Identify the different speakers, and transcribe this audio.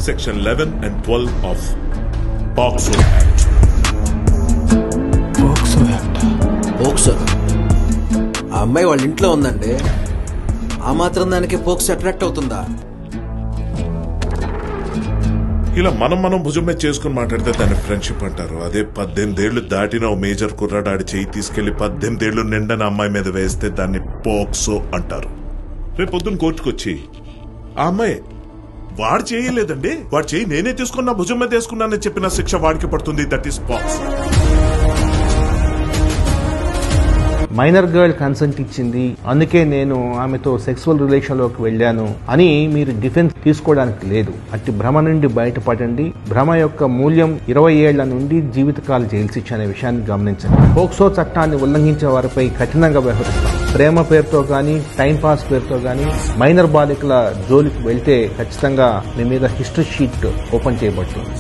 Speaker 1: Section 11 and 12 of POCSO Act.
Speaker 2: POCSO Act.
Speaker 3: POCSO ఆ అమ్మాయి వాళ్ళ ఇంట్లో ఉందండి. ఆ మాత్రం దానికి పోక్సో అట్రాక్ట్ అవుతుందా?
Speaker 1: ఇలా మనం భుజం మీద చేసుకుని మాట్లాడితే దాన్ని ఫ్రెండ్షిప్ అంటారు. అదే 18 ఏళ్లు దాటిన ఓ మేజర్ కుర్రాడు ఆడి చేయి తీసుకెళ్లి 18 ఏళ్లు నిండన అమ్మాయి మీద వేస్తే దాన్ని పోక్సో అంటారు. రేపు పొద్దున్న కోర్టుకొచ్చి ఆ అమ్మాయి వాడు చేయలేదండి, వాడు చేయి నేనే తీసుకున్నా భుజం మీద వేసుకున్నానని చెప్పిన శిక్ష వాడికి పడుతుంది. That is POCSO.
Speaker 2: Minor girl consent ఇచ్చింది, అందుకే నేను ఆమెతో సెక్సువల్ రిలేషన్ లోకి వెళ్ళాను అని మీరు డిఫెన్స్ తీసుకోవడానికి లేదు. అట్టి భ్రమ నుండి బయటపడండి. భ్రమ యొక్క మూల్యం 20 ఏళ్ల నుండి జీవితకాల జైలు శిక్ష అనే విషయాన్ని గమనించండి. పోక్సో చట్టాన్ని ఉల్లంఘించే వారిపై కఠినంగా వ్యవహరిస్తాం. ప్రేమ పేరుతో గానీ, టైంపాస్ పేరుతో గానీ మైనర్ బాలికల జోలికి వెళ్తే ఖచ్చితంగా మీ మీద హిస్టరీ షీట్ ఓపెన్ చేయబడుతుంది.